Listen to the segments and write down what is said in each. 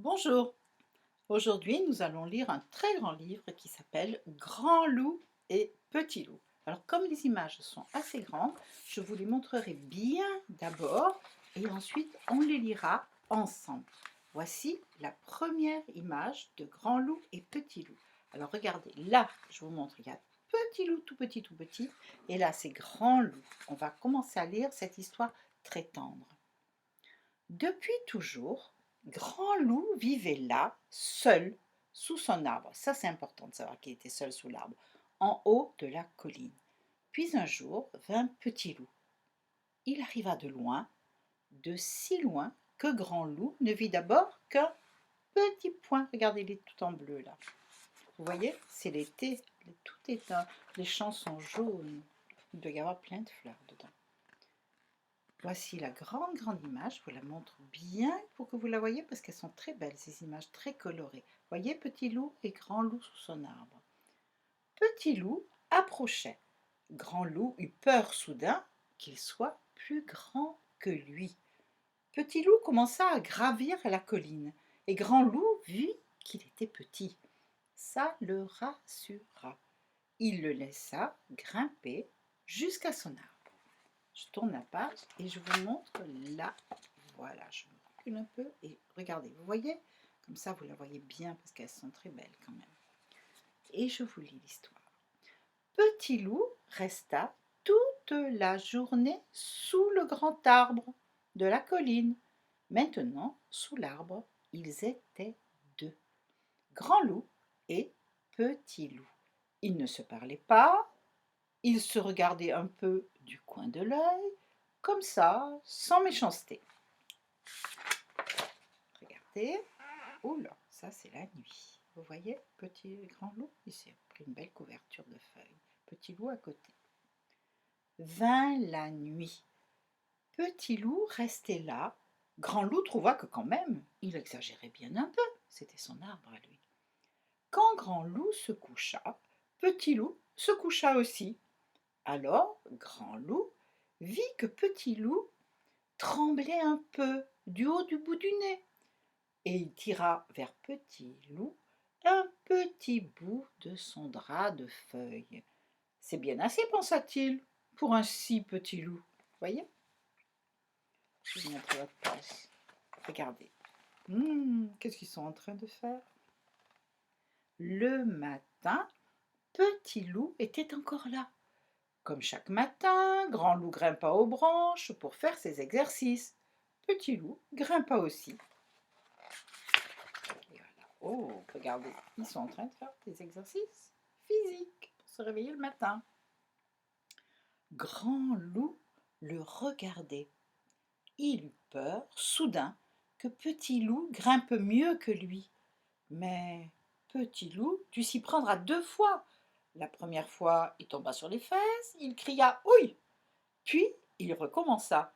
Bonjour, aujourd'hui nous allons lire un très grand livre qui s'appelle Grand loup et petit loup. Alors comme les images sont assez grandes, je vous les montrerai bien d'abord et ensuite on les lira ensemble. Voici la première image de Grand loup et petit loup. Alors regardez, là je vous montre, il y a petit loup tout petit et là c'est Grand loup. On va commencer à lire cette histoire très tendre. Depuis toujours, Grand Loup vivait là, seul, sous son arbre. Ça, c'est important de savoir qu'il était seul sous l'arbre, en haut de la colline. Puis un jour vint Petit Loup. Il arriva de loin, de si loin que Grand Loup ne vit d'abord qu'un petit point. Regardez, il est tout en bleu là. Vous voyez, c'est l'été, tout est les champs sont jaunes. Il doit y avoir plein de fleurs dedans. Voici la grande image, je vous la montre bien pour que vous la voyez parce qu'elles sont très belles, ces images très colorées. Voyez Petit Loup et Grand Loup sous son arbre. Petit Loup approchait. Grand Loup eut peur soudain qu'il soit plus grand que lui. Petit Loup commença à gravir la colline et Grand Loup vit qu'il était petit. Ça le rassura. Il le laissa grimper jusqu'à son arbre. Je tourne la page et je vous montre là. Voilà, je me recule un peu et regardez, vous voyez? Comme ça, vous la voyez bien parce qu'elles sont très belles quand même. Et je vous lis l'histoire. Petit Loup resta toute la journée sous le grand arbre de la colline. Maintenant, sous l'arbre, ils étaient deux. Grand Loup et Petit Loup. Ils ne se parlaient pas, ils se regardaient un peu du coin de l'œil, comme ça, sans méchanceté. Regardez. Oula, ça c'est la nuit. Vous voyez, petit grand loup, il s'est pris une belle couverture de feuilles. Petit loup à côté. Vint la nuit. Petit loup restait là. Grand loup trouva que quand même, il exagérait bien un peu. C'était son arbre à lui. Quand Grand loup se coucha, Petit loup se coucha aussi. Alors Grand loup vit que Petit loup tremblait un peu du haut du bout du nez, et il tira vers Petit Loup un petit bout de son drap de feuilles. C'est bien assez, pensa-t-il, pour un si petit loup. Voyez? Je vais vous montrer votre page. Regardez. Qu'est-ce qu'ils sont en train de faire? Le matin, Petit Loup était encore là. Comme chaque matin, Grand Loup grimpa aux branches pour faire ses exercices. Petit Loup grimpa aussi. Oh, regardez, ils sont en train de faire des exercices physiques pour se réveiller le matin. Grand Loup le regardait. Il eut peur, soudain, que Petit Loup grimpe mieux que lui. Mais Petit Loup dut s'y prendre à deux fois. La première fois, il tomba sur les fesses, il cria « Ouille !» Puis, il recommença.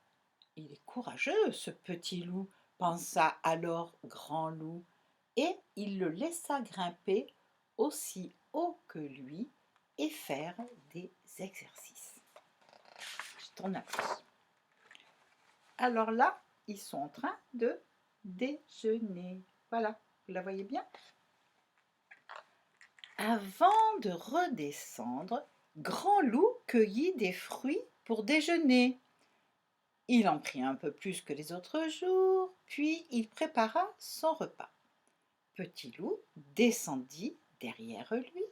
Il est courageux, ce Petit Loup, pensa alors Grand Loup, et il le laissa grimper aussi haut que lui et faire des exercices. Je tourne la page. Alors là, ils sont en train de déjeuner. Voilà, vous la voyez bien? Avant de redescendre, Grand Loup cueillit des fruits pour déjeuner. Il en prit un peu plus que les autres jours, puis il prépara son repas. Petit Loup descendit derrière lui.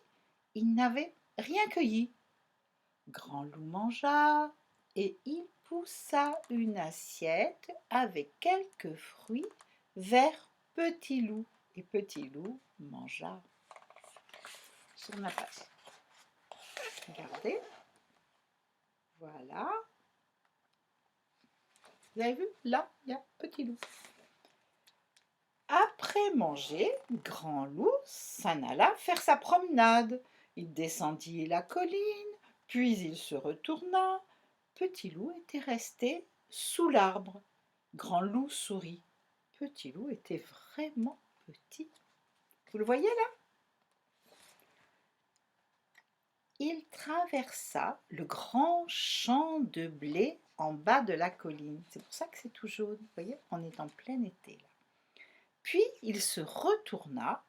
Il n'avait rien cueilli. Grand Loup mangea et il poussa une assiette avec quelques fruits vers Petit Loup. Et Petit Loup mangea. Sur ma page. Regardez. Voilà. Vous avez vu? Là, il y a Petit Loup. Après manger, Grand Loup s'en alla faire sa promenade. Il descendit la colline, puis il se retourna. Petit Loup était resté sous l'arbre. Grand Loup sourit. Petit Loup était vraiment petit. Vous le voyez là? Il traversa le grand champ de blé en bas de la colline. C'est pour ça que c'est tout jaune. Vous voyez, on est en plein été là. Puis il se retourna.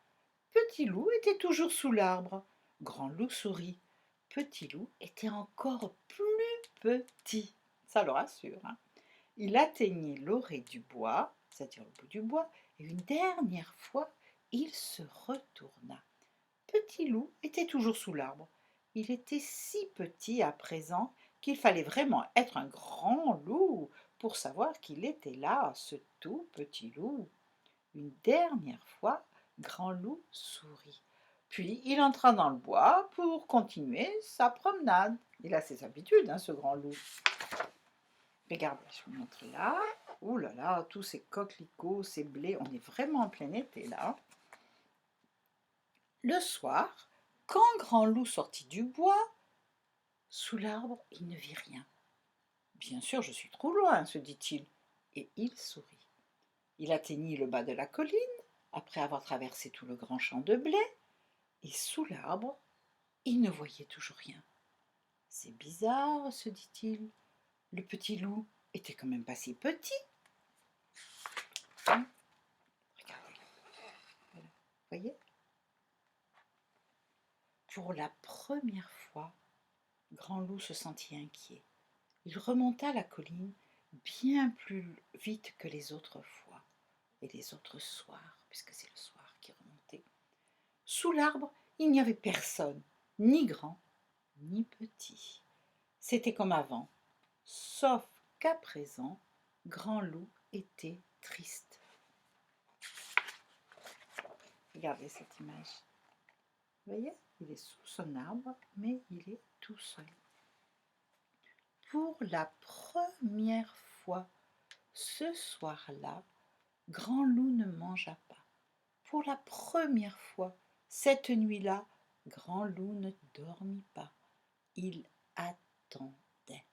Petit loup était toujours sous l'arbre. Grand loup sourit. Petit loup était encore plus petit. Ça le rassure, hein. Il atteignit l'orée du bois, c'est-à-dire le bout du bois, et une dernière fois, il se retourna. Petit loup était toujours sous l'arbre. Il était si petit à présent qu'il fallait vraiment être un grand loup pour savoir qu'il était là, ce tout petit loup. Une dernière fois, Grand Loup sourit. Puis il entra dans le bois pour continuer sa promenade. Il a ses habitudes, hein, ce Grand Loup. Regardez, je vous montre là. Ouh là là, tous ces coquelicots, ces blés, on est vraiment en plein été là. Le soir, quand Grand Loup sortit du bois, sous l'arbre, il ne vit rien. Bien sûr, je suis trop loin, se dit-il, et il sourit. Il atteignit le bas de la colline, après avoir traversé tout le grand champ de blé, et sous l'arbre, il ne voyait toujours rien. C'est bizarre, se dit-il. Le petit loup était quand même pas si petit. Hein? Regardez. Voilà. Voyez? Pour la première fois, Grand Loup se sentit inquiet. Il remonta la colline bien plus vite que les autres fois et les autres soirs, puisque c'est le soir qui remontait. Sous l'arbre, il n'y avait personne, ni grand, ni petit. C'était comme avant, sauf qu'à présent, Grand Loup était triste. Regardez cette image. Vous voyez, il est sous son arbre, mais il est tout seul. Pour la première fois, ce soir-là, Grand Loup ne mangea pas. Pour la première fois, cette nuit-là, Grand Loup ne dormit pas. Il attendait.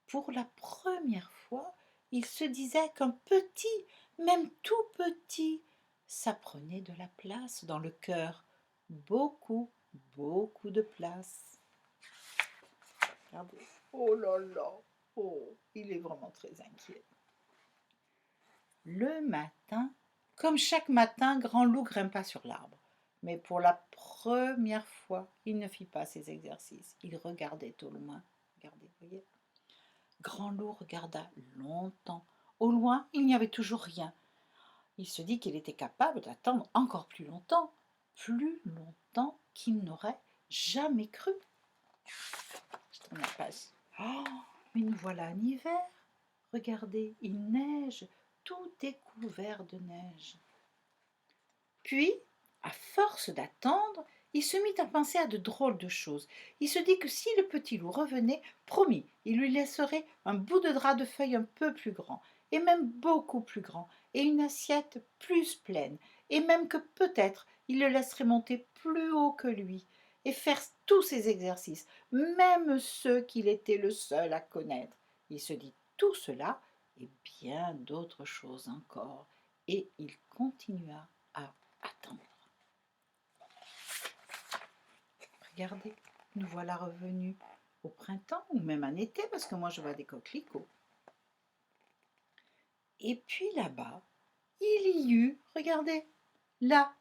Pour la première fois, il se disait qu'un petit, même tout petit, ça prenait de la place dans le cœur. Beaucoup, beaucoup de place. Regardez. Oh là là, oh, il est vraiment très inquiet. Le matin, comme chaque matin, Grand Loup grimpa sur l'arbre. Mais pour la première fois, il ne fit pas ses exercices. Il regardait au loin. Regardez, voyez. Grand Loup regarda longtemps. Au loin, il n'y avait toujours rien. Il se dit qu'il était capable d'attendre encore plus longtemps qu'il n'aurait jamais cru. Je tourne la page. Oh, mais nous voilà en hiver. Regardez, il neige, tout est couvert de neige. Puis, à force d'attendre, il se mit à penser à de drôles de choses. Il se dit que si le petit loup revenait, promis, il lui laisserait un bout de drap de feuille un peu plus grand, et même beaucoup plus grand, et une assiette plus pleine, et même que peut-être il le laisserait monter plus haut que lui, et faire tous ses exercices, même ceux qu'il était le seul à connaître. Il se dit tout cela, et bien d'autres choses encore, et il continua à attendre. Regardez, nous voilà revenus au printemps ou même en été, parce que moi je vois des coquelicots. Et puis là-bas, il y eut, regardez, là,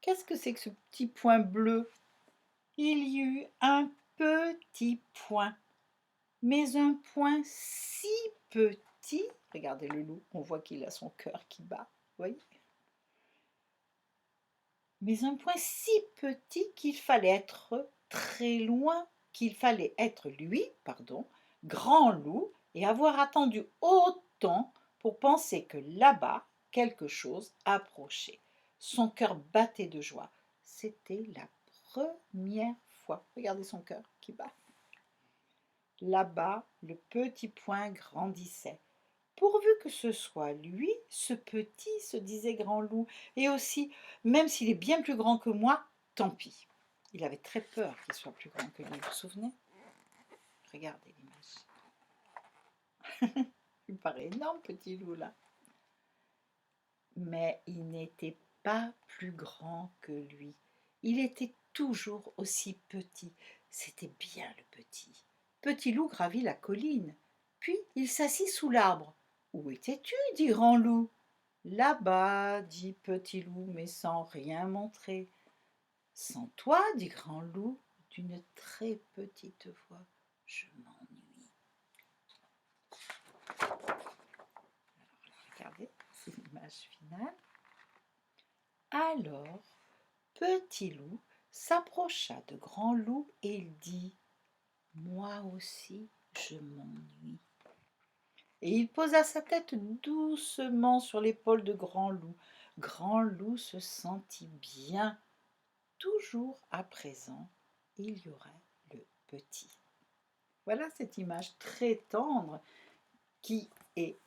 qu'est-ce que c'est que ce petit point bleu? Il y eut un petit point, mais un point si petit, regardez le loup, on voit qu'il a son cœur qui bat, vous voyez? Mais un point si petit qu'il fallait être très loin, qu'il fallait être lui, pardon, Grand Loup, et avoir attendu autant pour penser que là-bas, quelque chose approchait. Son cœur battait de joie. C'était la première fois. Regardez son cœur qui bat. Là-bas, le petit point grandissait. Pourvu que ce soit lui, ce petit, se disait Grand Loup, et aussi, même s'il est bien plus grand que moi, tant pis. Il avait très peur qu'il soit plus grand que lui, vous vous souvenez? Regardez l'image. Il paraît énorme, petit loup, là. Mais il n'était pas plus grand que lui. Il était toujours aussi petit. C'était bien le petit. Petit loup gravit la colline. Puis il s'assit sous l'arbre. « Où étais-tu » dit Grand Loup. « Là-bas, dit Petit Loup, mais sans rien montrer. Sans toi, dit Grand Loup, d'une très petite voix, je m'ennuie. Regardez, c'est l'image finale. Alors, Petit Loup s'approcha de Grand Loup et il dit « Moi aussi, je m'ennuie. » Et il posa sa tête doucement sur l'épaule de Grand Loup. Grand Loup se sentit bien. Toujours à présent, il y aurait le petit. Voilà cette image très tendre qui est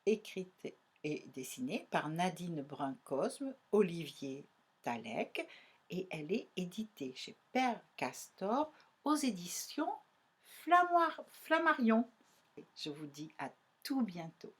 écrite et dessinée par Nadine Brun-Cosme, Olivier Talec, et elle est éditée chez Père Castor aux éditions Flammarion. Je vous dis à tout bientôt.